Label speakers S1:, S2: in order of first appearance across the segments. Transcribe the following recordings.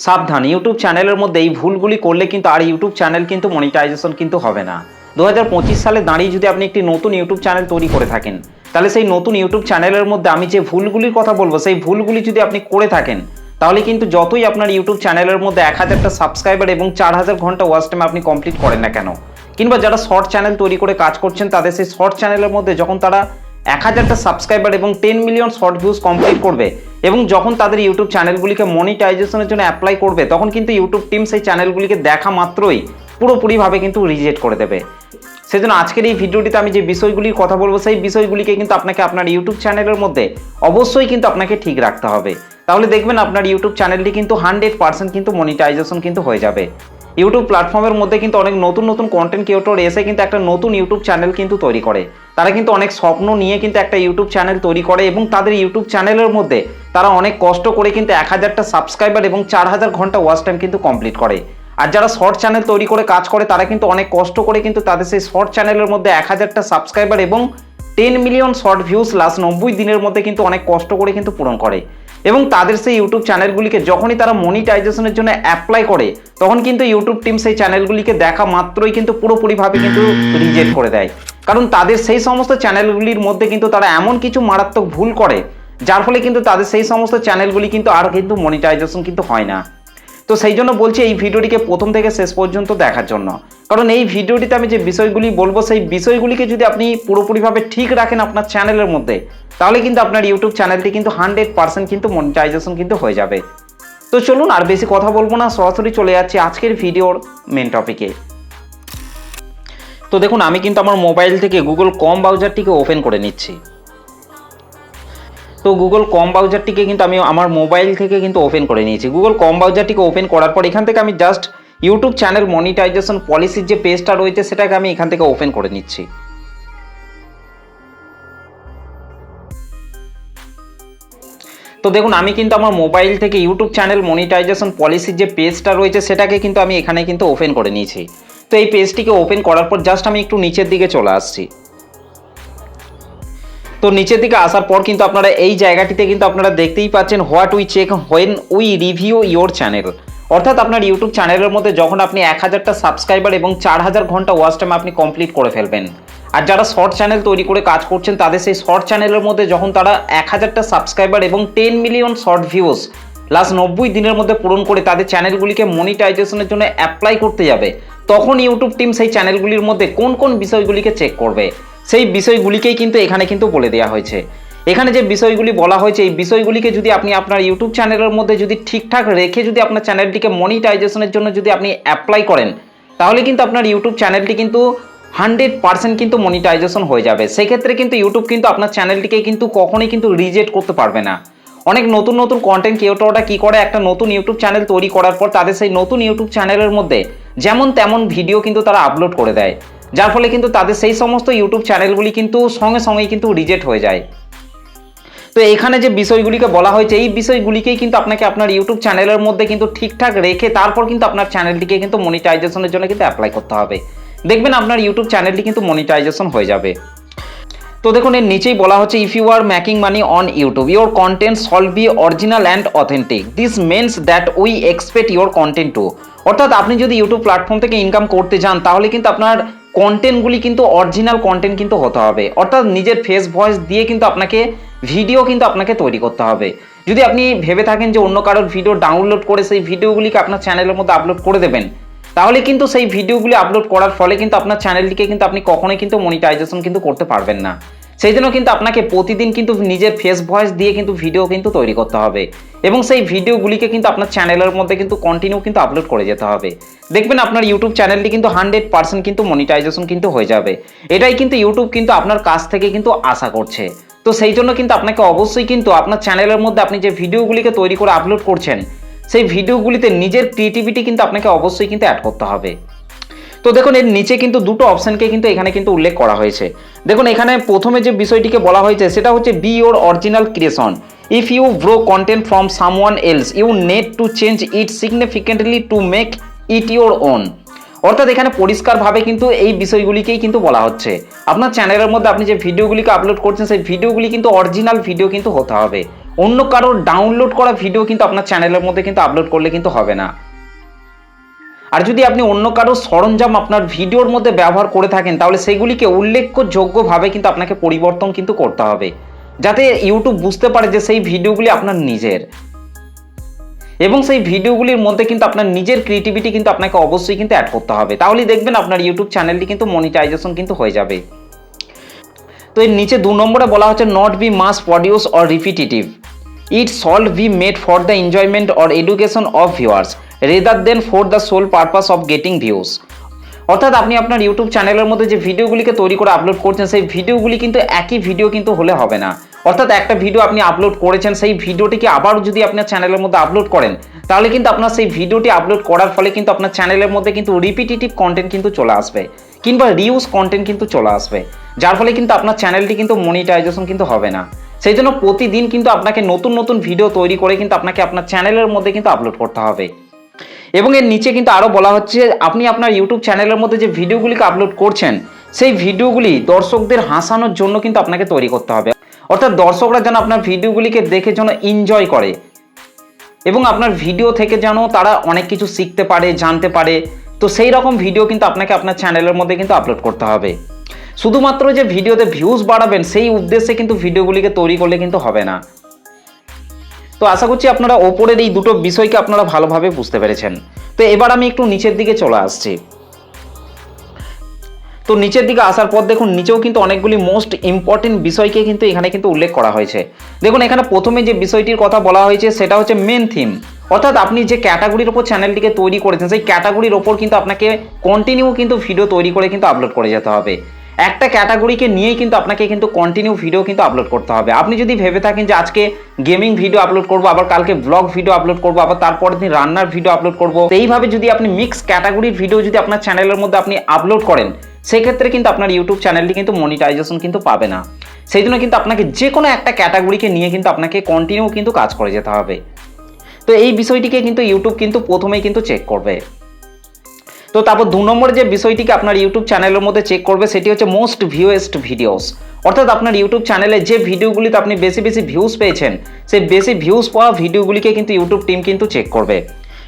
S1: সাবধান, ইউটিউব চ্যানেলের মধ্যে এই ভুলগুলি করলে কিন্তু আর ইউটিউব চ্যানেল কিন্তু মনিটাইজেশন কিন্তু হবে না। 2025 সালে দাঁড়িয়ে যদি আপনি একটি নতুন ইউটিউব চ্যানেল তৈরি করে থাকেন, তাহলে সেই নতুন ইউটিউব চ্যানেলের মধ্যে আমি যে ভুলগুলির কথা বলবো সেই ভুলগুলি যদি আপনি করে থাকেন, তাহলে কিন্তু যতই আপনার ইউটিউব চ্যানেলের মধ্যে 1000টা সাবস্ক্রাইবার এবং 4000 ঘন্টা ওয়াচ টাইম আপনি কমপ্লিট করেন না কেন, কিংবা যারা শর্ট চ্যানেল তৈরি করে কাজ করছেন তাদের সেই শর্ট চ্যানেলের মধ্যে যখন তারা 1000টা সাবস্ক্রাইবার এবং 10 মিলিয়ন শর্ট ভিউজ কমপ্লিট করবে এবং যখন তাদের ইউটিউব চ্যানেলগুলিকে মনিটাইজেশনের জন্য অ্যাপ্লাই করবে, তখন কিন্তু ইউটিউব টিম সেই চ্যানেলগুলিকে দেখা মাত্রই পুরোপুরিভাবে কিন্তু রিজেক্ট করে দেবে। সেজন্য আজকের এই ভিডিওটিতে আমি যে বিষয়গুলির কথা বলবো সেই বিষয়গুলিকে কিন্তু আপনাকে আপনার ইউটিউব চ্যানেলের মধ্যে অবশ্যই কিন্তু আপনাকে ঠিক রাখতে হবে। তাহলে দেখবেন আপনার ইউটিউব চ্যানেলটি কিন্তু 100% কিন্তু মনিটাইজেশন কিন্তু হয়ে যাবে। ইউটিউব প্ল্যাটফর্মের মধ্যে কিন্তু অনেক নতুন নতুন কন্টেন্ট ক্রিয়েটর এসে কিন্তু একটা নতুন ইউটিউব চ্যানেল কিন্তু তৈরি করে। তারা কিন্তু অনেক স্বপ্ন নিয়ে কিন্তু একটা ইউটিউব চ্যানেল তৈরি করে এবং তাদের ইউটিউব চ্যানেলের মধ্যে তারা অনেক কষ্ট করে কিন্তু 1000টা সাবস্ক্রাইবার এবং 4000 ঘন্টা ওয়াচ টাইম কিন্তু কমপ্লিট করে। আর যারা শর্ট চ্যানেল তৈরি করে কাজ করে তারা কিন্তু অনেক কষ্ট করে কিন্তু তাদের সেই শর্ট চ্যানেলের মধ্যে 1000টা সাবস্ক্রাইবার এবং 10 মিলিয়ন শর্ট ভিউজ লাস্ট 90 দিনের মধ্যে কিন্তু অনেক কষ্ট করে কিন্তু পূরণ করে। এবং তাদের সেই ইউটিউব চ্যানেলগুলিকে যখনই তারা মনিটাইজেশনের জন্য অ্যাপ্লাই করে, তখন কিন্তু ইউটিউব টিম সেই চ্যানেলগুলিকে দেখা মাত্রই কিন্তু পুরোপুরিভাবে কিন্তু রিজেক্ট করে দেয়। কারণ তাদের সেই সমস্ত চ্যানেলগুলির মধ্যে কিন্তু তারা এমন কিছু মারাত্মক ভুল করে, যার ফলে কিন্তু তাদের সেই সমস্ত চ্যানেলগুলি কিন্তু আর কিন্তু মনিটাইজেশন কিন্তু হয় না। তো সেই জন্য বলছি এই ভিডিওটিকে প্রথম থেকে শেষ পর্যন্ত দেখার জন্য, কারণ এই ভিডিওটিতে আমি যে বিষয়গুলি বলবো সেই বিষয়গুলিকে যদি আপনি পুরোপুরিভাবে ঠিক রাখেন আপনার চ্যানেলের মধ্যে, তাহলে কিন্তু আপনার ইউটিউব চ্যানেলটি কিন্তু 100% কিন্তু মনিটাইজেশন কিন্তু হয়ে যাবে। তো চলুন আর বেশি কথা বলবো না, সরাসরি চলে যাচ্ছি আজকের ভিডিওর মেন টপিকে। তো দেখুন আমি কিন্তু আমার মোবাইল থেকে গুগল ক্রোম ব্রাউজারটিকে ওপেন করে নিচ্ছি। তো গুগল ক্রোম ব্রাউজারটিকে কিন্তু আমি আমার মোবাইল থেকে কিন্তু ওপেন করে নিয়েছি। গুগল ক্রোম ব্রাউজারটিকে ওপেন করার পর এখান থেকে আমি জাস্ট ইউটিউব চ্যানেল মনিটাইজেশন পলিসির যে পেজটা রয়েছে সেটাকে আমি এখান থেকে ওপেন করে নিচ্ছি। তো দেখুন আমি কিন্তু আমার মোবাইল থেকে ইউটিউব চ্যানেল মনিটাইজেশন পলিসির যে পেজটা রয়েছে সেটাকে কিন্তু আমি এখানে কিন্তু ওপেন করে নিয়েছি। তো এই পেজটিকে ওপেন করার পর জাস্ট আমি একটু নিচের দিকে চলে আসছি। তো নিচের দিকে আসার পর কিন্তু আপনারা এই জায়গাটিতে কিন্তু আপনারা দেখতেই পাচ্ছেন what we check when we review your channel. অর্থাৎ আপনার ইউটিউব চ্যানেলের মধ্যে যখন আপনি 1000টা সাবস্ক্রাইবার এবং 4000 ঘন্টা ওয়াচ টাইম আপনি কমপ্লিট করে ফেলবেন, আর যারা শর্ট চ্যানেল তৈরি করে কাজ করছেন তাদের সেই শর্ট চ্যানেলের মধ্যে যখন তারা 1000টা সাবস্ক্রাইবার এবং 10 মিলিয়ন শর্ট ভিউজ লাস্ট 90 দিনের মধ্যে পূরণ করে তাদের চ্যানেলগুলিকে মনিটাইজেশনের জন্য অ্যাপ্লাই করতে যাবে, তখন ইউটিউব টিম সেই চ্যানেলগুলির মধ্যে কোন কোন বিষয়গুলিকে চেক করবে সেই বিষয়গুলিকেই কিন্তু এখানে কিন্তু বলে দেওয়া হয়েছে। এখানে যে বিষয়গুলি বলা হয়েছে এই বিষয়গুলিকে যদি আপনি আপনার ইউটিউব চ্যানেলের মধ্যে যদি ঠিকঠাক রেখে যদি আপনার চ্যানেলটিকে মনিটাইজেশনের জন্য যদি আপনি অ্যাপ্লাই করেন, তাহলে কিন্তু আপনার ইউটিউব চ্যানেলটি কিন্তু 100% কিন্তু মনিটাইজেশন হয়ে যাবে। সেক্ষেত্রে কিন্তু ইউটিউব কিন্তু আপনার চ্যানেলটিকে কিন্তু কখনোই কিন্তু রিজেক্ট করতে পারবে না। অনেক নতুন নতুন কন্টেন্ট ক্রিয়েটররা কি করে, একটা নতুন ইউটিউব চ্যানেল তৈরি করার পর তাদের সেই নতুন ইউটিউব চ্যানেলের মধ্যে যেমন তেমন ভিডিও কিন্তু তারা আপলোড করে দেয়, যার ফলে কিন্তু তাদের সেই সমস্ত ইউটিউব চ্যানেলগুলি কিন্তু সঙ্গে সঙ্গেই কিন্তু রিজেক্ট হয়ে যায়। তো এখানে যে বিষয়গুলিকে বলা হয়েছে এই বিষয়গুলিকেই কিন্তু আপনাকে আপনার ইউটিউব চ্যানেলের মধ্যে কিন্তু ঠিকঠাক রেখে তারপর কিন্তু আপনার চ্যানেলটিকে কিন্তু মনিটাইজেশনের জন্য কিন্তু অ্যাপ্লাই করতে হবে। দেখবেন আপনার ইউটিউব চ্যানেলটি কিন্তু মনিটাইজেশন হয়ে যাবে। তো দেখুন এর নিচেই বলা হচ্ছে if you are making money on YouTube your content shall be original and authentic, this means that we expect your content to. অর্থাৎ আপনি যদি ইউটিউব প্ল্যাটফর্ম থেকে ইনকাম করতে যান তাহলে কিন্তু আপনার কন্টেন্টগুলি কিন্তু অরিজিনাল কন্টেন্ট কিন্তু হতে হবে। অর্থাৎ নিজের ফেস ভয়েস দিয়ে কিন্তু আপনাকে ভিডিও কিন্তু আপনাকে তৈরি করতে হবে। যদি আপনি ভেবে থাকেন যে অন্য কারোর ভিডিও ডাউনলোড করে সেই ভিডিওগুলিকে আপনার চ্যানেলের মধ্যে আপলোড করে দেবেন, তাহলে কিন্তু সেই ভিডিওগুলি আপলোড করার ফলে কিন্তু আপনার চ্যানেলটিকে কিন্তু আপনি কখনোই কিন্তু মনিটাইজেশন কিন্তু করতে পারবেন না। সেই জন্য কিন্তু আপনাকে প্রতিদিন কিন্তু নিজের ফেস ভয়েস দিয়ে কিন্তু ভিডিও কিন্তু তৈরি করতে হবে এবং সেই ভিডিওগুলিকে কিন্তু আপনার চ্যানেলের মধ্যে কিন্তু কন্টিনিউ কিন্তু আপলোড করে যেতে হবে। দেখবেন আপনার ইউটিউব চ্যানেলটি কিন্তু 100% কিন্তু মনিটাইজেশন কিন্তু হয়ে যাবে। এটাই কিন্তু ইউটিউব কিন্তু আপনার কাছ থেকে কিন্তু আশা করছে। তো সেই জন্য কিন্তু আপনাকে অবশ্যই কিন্তু আপনার চ্যানেলের মধ্যে আপনি যে ভিডিওগুলিকে তৈরি করে আপলোড করছেন সেই ভিডিওগুলিতে নিজের ক্রিয়েটিভিটি কিন্তু আপনাকে অবশ্যই কিন্তু অ্যাড করতে হবে। তো দেখুন এর নিচে কিন্তু দুটো অপশনকে কিন্তু এখানে কিন্তু উল্লেখ করা হয়েছে। দেখুন এখানে প্রথমে যে বিষয়টিকে বলা হয়েছে সেটা হচ্ছে be your original creation, if you borrow content from someone else you need to change it significantly to make it your own. অর্থাৎ এখানে পরিষ্কারভাবে কিন্তু এই বিষয়গুলিকেই কিন্তু বলা হচ্ছে আপনার চ্যানেলের মধ্যে আপনি যে ভিডিওগুলিকে আপলোড করছেন সেই ভিডিওগুলি কিন্তু অরিজিনাল ভিডিও কিন্তু হতে হবে। অন্য কারোর ডাউনলোড করা ভিডিও কিন্তু আপনার চ্যানেলের মধ্যে কিন্তু আপলোড করলে কিন্তু হবে না। আর যদি আপনি অন্য কারোর সরঞ্জাম আপনার ভিডিওর মধ্যে ব্যবহার করে থাকেন তাহলে সেগুলিকে উল্লেখযোগ্যভাবে কিন্তু আপনাকে পরিবর্তন কিন্তু করতে হবে, যাতে ইউটিউব বুঝতে পারে যে সেই ভিডিওগুলি আপনার নিজের, এবং সেই ভিডিওগুলির মধ্যে কিন্তু আপনার নিজের ক্রিয়েটিভিটি কিন্তু আপনাকে অবশ্যই কিন্তু অ্যাড করতে হবে। তাহলেই দেখবেন আপনার ইউটিউব চ্যানেলটি কিন্তু মনিটাইজেশন কিন্তু হয়ে যাবে। তো এর নিচে 2 নম্বরে বলা হচ্ছে not be mass produce or repetitive, it shall be made for the enjoyment or education of viewers rather than for the sole purpose of getting views. অর্থাৎ আপনি আপনার ইউটিউব চ্যানেলের মধ্যে যে ভিডিওগুলিকে তৈরি করে আপলোড করছেন সেই ভিডিওগুলি কিন্তু একই ভিডিও কিন্তু হলে হবে না। অর্থাৎ একটা ভিডিও আপনি আপলোড করেছেন, সেই ভিডিওটিকে আবার যদি আপনার চ্যানেলের মধ্যে আপলোড করেন তাহলে কিন্তু আপনার সেই ভিডিওটি আপলোড করার ফলে কিন্তু আপনার চ্যানেলের মধ্যে কিন্তু রিপিটিটিভ কন্টেন্ট কিন্তু চলে আসবে, কিংবা রিউজ কন্টেন্ট কিন্তু চলে আসবে, যার ফলে কিন্তু আপনার চ্যানেলটি কিন্তু মনিটাইজেশন কিন্তু হবে না। সেই জন্য প্রতিদিন কিন্তু আপনাকে নতুন নতুন ভিডিও তৈরি করে কিন্তু আপনাকে আপনার চ্যানেলের মধ্যে কিন্তু আপলোড করতে হবে। এবং এর নিচে কিন্তু আরও বলা হচ্ছে আপনি আপনার ইউটিউব চ্যানেলের মধ্যে যে ভিডিওগুলিকে আপলোড করছেন সেই ভিডিওগুলি দর্শকদের হাসানোর জন্য কিন্তু আপনাকে তৈরি করতে হবে। অর্থাৎ দর্শকরা যেন আপনার ভিডিওগুলিকে দেখে যেন এনজয় করে এবং আপনার ভিডিও থেকে যেন তারা অনেক কিছু শিখতে পারে, জানতে পারে। তো সেই রকম ভিডিও কিন্তু আপনাকে আপনার চ্যানেলের মধ্যে কিন্তু আপলোড করতে হবে। শুধুমাত্র যে ভিডিওতে ভিউজ বাড়াবেন সেই উদ্দেশ্যে কিন্তু ভিডিওগুলিকে তৈরি করলে কিন্তু হবে না। তো আশা করছি আপনারা ওপরের এই দুটো বিষয়কে আপনারা ভালোভাবে বুঝতে পেরেছেন। তো এবার আমি একটু নিচের দিকে চলে আসছি। তো নিচের দিকে আসার পর দেখুন নিচেও কিন্তু অনেকগুলি মোস্ট ইম্পর্টেন্ট বিষয়কে কিন্তু এখানে কিন্তু উল্লেখ করা হয়েছে। দেখুন এখানে প্রথমে যে বিষয়টির কথা বলা হয়েছে সেটা হচ্ছে মেন থিম, অর্থাৎ আপনি যে ক্যাটাগরির ওপর চ্যানেলটিকে তৈরি করেছেন সেই ক্যাটাগরির ওপর কিন্তু আপনাকে কন্টিনিউ কিন্তু ভিডিও তৈরি করে কিন্তু আপলোড করে যেতে হবে। একটা ক্যাটাগরিকে নিয়েই কিন্তু আপনাকে কিন্তু কন্টিনিউ ভিডিও কিন্তু আপলোড করতে হবে। আপনি যদি ভেবে থাকেন যে আজকে গেমিং ভিডিও আপলোড করব, আবার কালকে ব্লগ ভিডিও আপলোড করব, আবার তারপরের দিন রান্নার ভিডিও আপলোড করব, এইভাবে যদি আপনি মিক্স ক্যাটাগরির ভিডিও যদি আপনার চ্যানেলের মধ্যে আপনি আপলোড করেন সেক্ষেত্রে কিন্তু আপনার ইউটিউব চ্যানেলটি কিন্তু মনিটাইজেশন কিন্তু পাবে না। সেই জন্য কিন্তু আপনাকে যে কোনো একটা ক্যাটাগরিকে নিয়ে কিন্তু আপনাকে কন্টিনিউ কিন্তু কাজ করে যেতে হবে। তো এই বিষয়টিকে কিন্তু ইউটিউব কিন্তু প্রথমেই কিন্তু চেক করবে। তো তারপর 2 নম্বরে যে বিষয়টিকে আপনার ইউটিউব চ্যানেলের মধ্যে চেক করবে সেটি হচ্ছে মোস্ট ভিউয়েস্ট ভিডিওস, অর্থাৎ আপনার ইউটিউব চ্যানেলে যে ভিডিওগুলিতে আপনি বেশি বেশি ভিউজ পেয়েছেন সেই বেশি ভিউজ পাওয়া ভিডিওগুলিকে কিন্তু ইউটিউব টিম কিন্তু চেক করবে।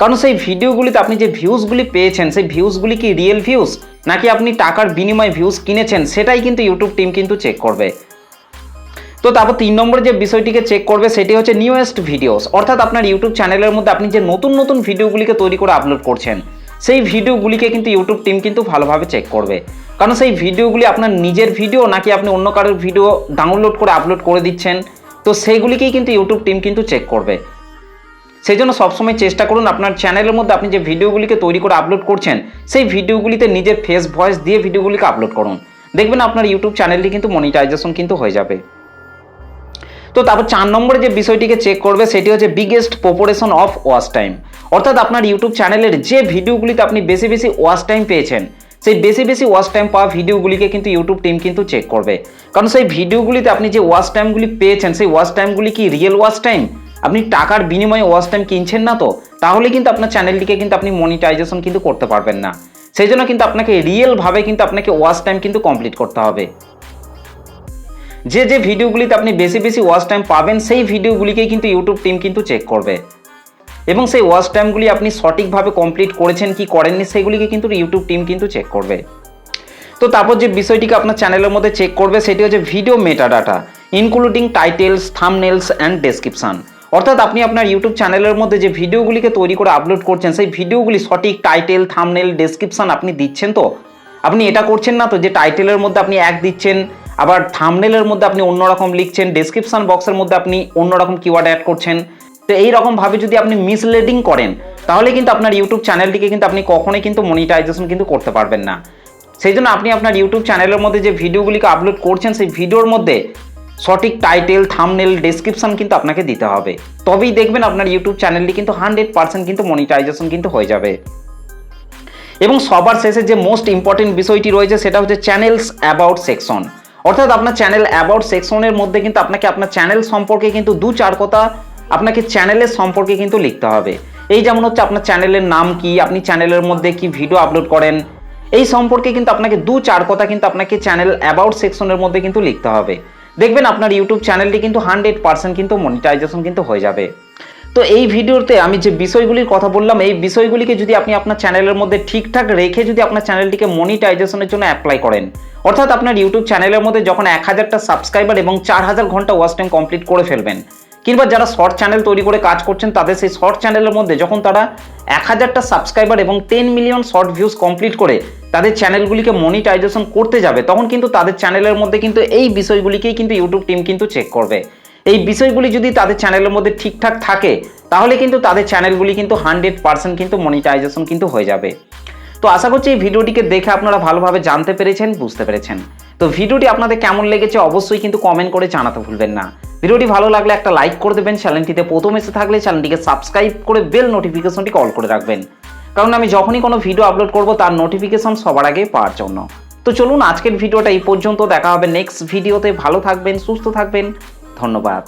S1: কারণ সেই ভিডিওগুলিতে আপনি যে ভিউজগুলি পেয়েছেন সেই ভিউজগুলি কি রিয়েল ভিউজ নাকি আপনি টাকার বিনিময়ে ভিউজ কিনেছেন সেটাই কিন্তু ইউটিউব টিম কিন্তু চেক করবে। তো তারপর 3 নম্বরে যে বিষয়টিকে চেক করবে সেটি হচ্ছে নিউয়েস্ট ভিডিওস, অর্থাৎ আপনার ইউটিউব চ্যানেলের মধ্যে আপনি যে নতুন নতুন ভিডিওগুলিকে তৈরি করে আপলোড করছেন সেই ভিডিওগুলিকে কিন্তু ইউটিউব টিম কিন্তু ভালোভাবে চেক করবে। কারণ সেই ভিডিওগুলি আপনার নিজের ভিডিও নাকি আপনি অন্য কারোর ভিডিও ডাউনলোড করে আপলোড করে দিচ্ছেন, তো সেইগুলিকেই কিন্তু ইউটিউব টিম কিন্তু চেক করবে। সেই জন্য সবসময় চেষ্টা করুন আপনার চ্যানেলের মধ্যে আপনি যে ভিডিওগুলিকে তৈরি করে আপলোড করছেন সেই ভিডিওগুলিতে নিজের ফেস ভয়েস দিয়ে ভিডিওগুলিকে আপলোড করুন, দেখবেন আপনার ইউটিউব চ্যানেলটি কিন্তু মনিটাইজেশন কিন্তু হয়ে যাবে। তো তারপর 4 নম্বরে যে বিষয়টিকে চেক করবে সেটি হচ্ছে biggest proportion of watch time, অর্থাৎ আপনার ইউটিউব চ্যানেলের যে ভিডিওগুলিতে আপনি বেশি বেশি ওয়াচ টাইম পেয়েছেন সেই বেশি বেশি ওয়াচ টাইম পাওয়া ভিডিওগুলিকে কিন্তু ইউটিউব টিম কিন্তু চেক করবে। কারণ সেই ভিডিওগুলিতে আপনি যে ওয়াচ টাইমগুলি পেয়েছেন সেই ওয়াচ টাইমগুলি কি রিয়েল ওয়াচ টাইম, আপনি টাকার বিনিময়ে ওয়াচ টাইম কিনছেন না তো, তাহলে কিন্তু আপনার চ্যানেলটিকে কিন্তু আপনি মনিটাইজেশন কিন্তু করতে পারবেন না। সেই জন্য কিন্তু আপনাকে রিয়েলভাবে কিন্তু আপনাকে ওয়াচ টাইম কিন্তু কমপ্লিট করতে হবে। যে যে ভিডিওগুলিতে আপনি বেশি বেশি ওয়াচ টাইম পাবেন সেই ভিডিওগুলিকেই কিন্তু ইউটিউব টিম কিন্তু চেক করবে, এবং সেই ওয়াচ টাইমগুলি আপনি সঠিকভাবে কমপ্লিট করেছেন কি করেননি সেগুলিকে কিন্তু ইউটিউব টিম কিন্তু চেক করবে। তো তারপর যে বিষয়টিকে আপনার চ্যানেলের মধ্যে চেক করবে সেটি হচ্ছে video metadata including titles, thumbnails and description, অর্থাৎ আপনি আপনার ইউটিউব চ্যানেলের মধ্যে যে ভিডিওগুলিকে তৈরি করে আপলোড করছেন সেই ভিডিওগুলি সঠিক টাইটেল, থাম্বনেল, ডেসক্রিপশন আপনি দিচ্ছেন তো, আপনি এটা করছেন না তো যে টাইটেলের মধ্যে আপনি এক দিচ্ছেন আবার থাম্বনেলের মধ্যে আপনি অন্যরকম লিখছেন, ডেসক্রিপশন বক্সের মধ্যে আপনি অন্যরকম কিওয়ার্ড অ্যাড করছেন। তো এইরকমভাবে যদি আপনি মিসলিডিং করেন তাহলে কিন্তু আপনার ইউটিউব চ্যানেলটিকে কিন্তু আপনি কখনোই কিন্তু মনিটাইজেশন কিন্তু করতে পারবেন না। সেই জন্য আপনি আপনার ইউটিউব চ্যানেলের মধ্যে যে ভিডিওগুলিকে আপলোড করছেন সেই ভিডিওর মধ্যে সঠিক টাইটেল, থাম্বনেল, ডেসক্রিপশন কিন্তু আপনাকে দিতে হবে, তবেই দেখবেন আপনার ইউটিউব চ্যানেলটি কিন্তু 100% কিন্তু মনিটাইজেশন কিন্তু হয়ে যাবে। এবং সবার শেষে যে মোস্ট ইম্পর্টেন্ট বিষয়টি রয়েছে সেটা হচ্ছে চ্যানেলস অ্যাবাউট সেকশন, অর্থাৎ আপনার চ্যানেল অ্যাবাউট সেকশনের মধ্যে কিন্তু আপনাকে আপনার চ্যানেল সম্পর্কে কিন্তু 2-4 কথা আপনাকে চ্যানেলের সম্পর্কে কিন্তু লিখতে হবে। এই যেমন হচ্ছে আপনার চ্যানেলের নাম কি, আপনি চ্যানেলের মধ্যে কি ভিডিও আপলোড করেন, এই সম্পর্কে কিন্তু আপনাকে 2-4 কথা কিন্তু আপনাকে চ্যানেল অ্যাবাউট সেকশনের মধ্যে কিন্তু লিখতে হবে। দেখবেন আপনার ইউটিউব চ্যানেলটি কিন্তু 100% কিন্তু মনিটাইজেশন কিন্তু হয়ে যাবে। তো এই ভিডিওতে আমি যে বিষয়গুলির কথা বললাম, এই বিষয়গুলিকে যদি আপনি আপনার চ্যানেলের মধ্যে ঠিকঠাক রেখে যদি আপনার চ্যানেলটিকে মনিটাইজেশনের জন্য অ্যাপ্লাই করেন, অর্থাৎ আপনার ইউটিউব চ্যানেলের মধ্যে যখন 1000টা সাবস্ক্রাইবার এবং 4000 ঘন্টা ওয়াচ টাইম কমপ্লিট করে ফেলবেন, কিংবা যারা শর্ট চ্যানেল তৈরি করে কাজ করছেন তাদের সেই শর্ট চ্যানেলের মধ্যে যখন তারা 1000টা সাবস্ক্রাইবার এবং 10 মিলিয়ন শর্ট ভিউজ কমপ্লিট করে তাদের চ্যানেলগুলিকে মনিটাইজেশন করতে যাবে, তখন কিন্তু তাদের চ্যানেলের মধ্যে কিন্তু এই বিষয়গুলিকেই কিন্তু ইউটিউব টিম কিন্তু চেক করবে। এই বিষয়গুলি যদি তাদের চ্যানেলের মধ্যে ঠিকঠাক থাকে তাহলে কিন্তু তাদের চ্যানেলগুলি কিন্তু 100% কিন্তু মনিটাইজেশন কিন্তু হয়ে যাবে। তো আশা করছি এই ভিডিওটিকে দেখে আপনারা ভালোভাবে জানতে পেরেছেন, বুঝতে পেরেছেন। তো ভিডিওটি আপনাদের কেমন লেগেছে অবশ্যই কিন্তু কমেন্ট করে জানাতে ভুলবেন না। ভিডিওটি ভালো লাগলে একটা লাইক করে দেবেন, চ্যানেলটিতে প্রথম এসে থাকলে চ্যানেলটিকে সাবস্ক্রাইব করে বেল নোটিফিকেশনটি অল করে রাখবেন, কারণ আমি যখনই কোনো ভিডিও আপলোড করব তার নোটিফিকেশন সবার আগে পাওয়ার জন্য। তো চলুন আজকের ভিডিওটা এই পর্যন্ত, দেখা হবে নেক্সট ভিডিওতে। ভালো থাকবেন, সুস্থ থাকবেন, ধন্যবাদ।